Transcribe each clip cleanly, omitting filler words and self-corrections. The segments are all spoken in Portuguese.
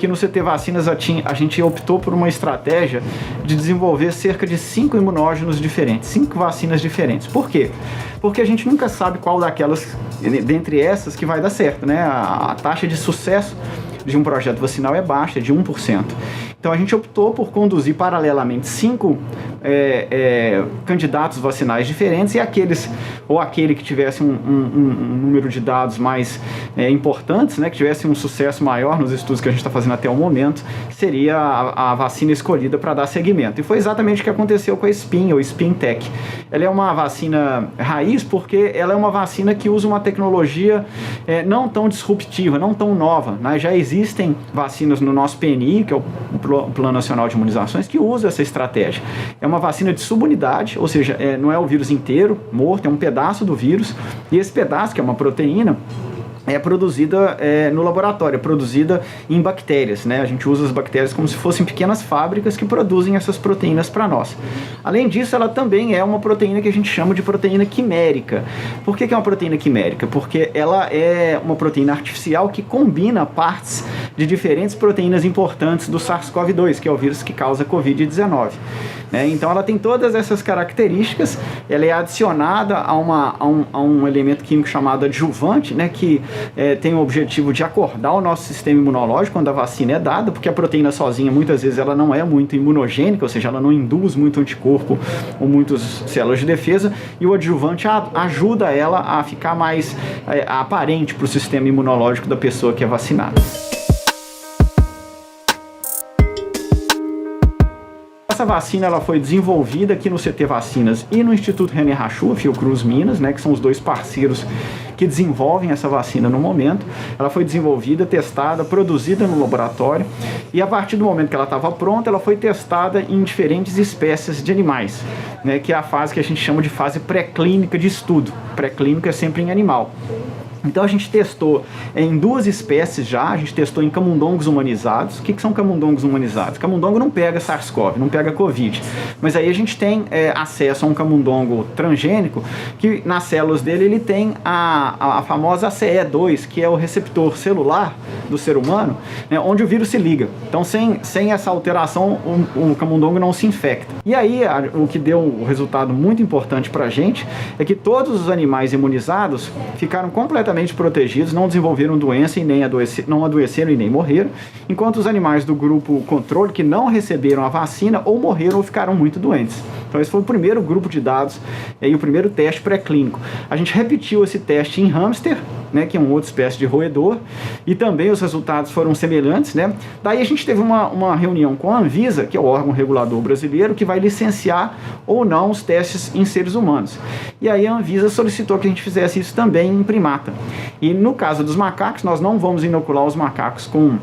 que no CT Vacinas a gente optou por uma estratégia de desenvolver cerca de 5 imunógenos diferentes, 5 vacinas diferentes. Por quê? Porque a gente nunca sabe qual daquelas, dentre essas, que vai dar certo, né? A taxa de sucesso de um projeto vacinal é baixa, é de 1%. Então a gente optou por conduzir paralelamente 5 candidatos vacinais diferentes, e aquele que tivesse um número de dados mais importantes, né, que tivesse um sucesso maior nos estudos que a gente está fazendo até o momento, seria a vacina escolhida para dar seguimento. E foi exatamente o que aconteceu com a Spin, ou SpinTech. Ela é uma vacina raiz porque ela é uma vacina que usa uma tecnologia não tão disruptiva, não tão nova, né? Já existem vacinas no nosso PNI, que é o Plano Nacional de Imunizações, que usa essa estratégia. É uma vacina de subunidade, ou seja, não é o vírus inteiro morto, é um pedaço do vírus, e esse pedaço, que é uma proteína, é produzida no laboratório, é produzida em bactérias, né? A gente usa as bactérias como se fossem pequenas fábricas que produzem essas proteínas para nós. Além disso, ela também é uma proteína que a gente chama de proteína quimérica. Por que é uma proteína quimérica? Porque ela é uma proteína artificial que combina partes de diferentes proteínas importantes do SARS-CoV-2, que é o vírus que causa Covid-19. Então ela tem todas essas características, ela é adicionada a um elemento químico chamado adjuvante, né, que tem o objetivo de acordar o nosso sistema imunológico quando a vacina é dada, porque a proteína sozinha muitas vezes ela não é muito imunogênica, ou seja, ela não induz muito anticorpo ou muitas células de defesa, e o adjuvante ajuda ela a ficar mais aparente para o sistema imunológico da pessoa que é vacinada. Essa vacina ela foi desenvolvida aqui no CT Vacinas e no Instituto René Rachou, Fiocruz Minas, né, que são os dois parceiros que desenvolvem essa vacina no momento. Ela foi desenvolvida, testada, produzida no laboratório, e a partir do momento que ela estava pronta, ela foi testada em diferentes espécies de animais, né, que é a fase que a gente chama de fase pré-clínica de estudo. Pré-clínico é sempre em animal. Então a gente testou em 2 espécies já, a gente testou em camundongos humanizados. O que são camundongos humanizados? Camundongo não pega SARS-CoV, não pega Covid, mas aí a gente tem acesso a um camundongo transgênico que nas células dele ele tem a famosa ACE2, que é o receptor celular do ser humano, né, onde o vírus se liga. Então sem essa alteração o camundongo não se infecta. E aí o que deu um resultado muito importante para a gente é que todos os animais imunizados ficaram completamente protegidos, não desenvolveram doença e não adoeceram e nem morreram, enquanto os animais do grupo controle que não receberam a vacina ou morreram ou ficaram muito doentes. Então esse foi o primeiro grupo de dados e o primeiro teste pré-clínico. A gente repetiu esse teste em hamster, né, que é uma outra espécie de roedor, e também os resultados foram semelhantes, né? Daí a gente teve uma reunião com a Anvisa, que é o órgão regulador brasileiro, que vai licenciar ou não os testes em seres humanos. E aí a Anvisa solicitou que a gente fizesse isso também em primata. E no caso dos macacos, nós não vamos inocular os macacos com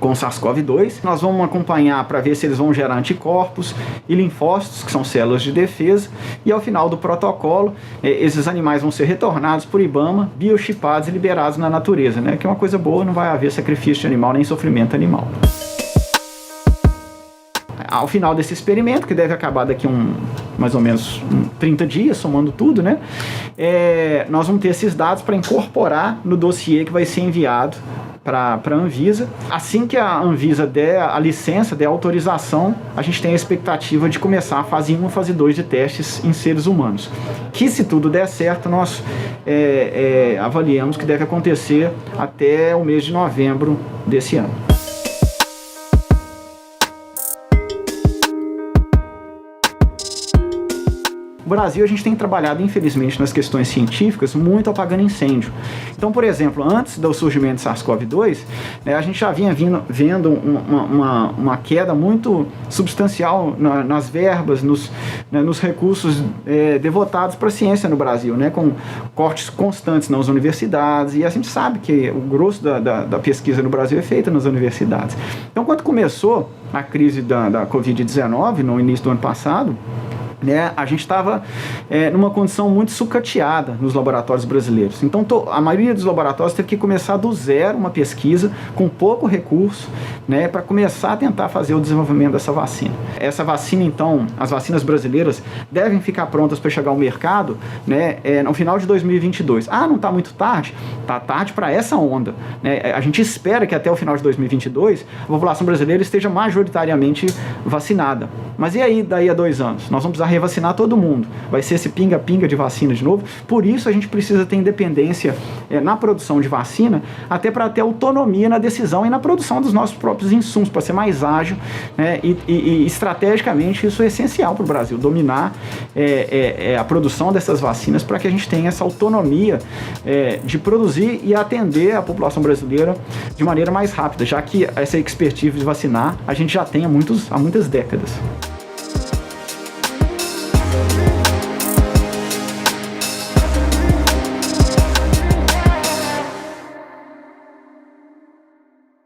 SARS-CoV-2, nós vamos acompanhar para ver se eles vão gerar anticorpos e linfócitos, que são células de defesa, e ao final do protocolo, esses animais vão ser retornados por IBAMA, biochipados e liberados na natureza, né? Que é uma coisa boa, não vai haver sacrifício de animal nem sofrimento animal. Ao final desse experimento, que deve acabar daqui mais ou menos 30 dias, somando tudo, né? Nós vamos ter esses dados para incorporar no dossiê que vai ser enviado para a Anvisa. Assim que a Anvisa der a licença, der a autorização, a gente tem a expectativa de começar a fase 1 e fase 2 de testes em seres humanos. Que se tudo der certo, nós avaliamos que deve acontecer até o mês de novembro desse ano. No Brasil, a gente tem trabalhado, infelizmente, nas questões científicas, muito apagando incêndio. Então, por exemplo, antes do surgimento do SARS-CoV-2, a gente já vinha vendo uma queda muito substancial nas verbas, nos recursos devotados para a ciência no Brasil, né, com cortes constantes nas universidades, e a gente sabe que o grosso da pesquisa no Brasil é feita nas universidades. Então, quando começou a crise da Covid-19, no início do ano passado, né, a gente estava numa condição muito sucateada nos laboratórios brasileiros. Então, a maioria dos laboratórios teve que começar do zero uma pesquisa com pouco recurso, né, para começar a tentar fazer o desenvolvimento dessa vacina. Essa vacina, então, as vacinas brasileiras devem ficar prontas para chegar ao mercado, né, no final de 2022. Ah, não está muito tarde? Está tarde para essa onda, né? A gente espera que até o final de 2022 a população brasileira esteja majoritariamente vacinada. Mas e aí, daí a 2 anos? Nós vamos precisar revacinar todo mundo. Vai ser esse pinga-pinga de vacina de novo. Por isso a gente precisa ter independência na produção de vacina, até para ter autonomia na decisão e na produção dos nossos próprios insumos, para ser mais ágil, né? E estrategicamente isso é essencial para o Brasil, dominar a produção dessas vacinas para que a gente tenha essa autonomia de produzir e atender a população brasileira de maneira mais rápida, já que essa expertise de vacinar a gente já tem há muitas décadas.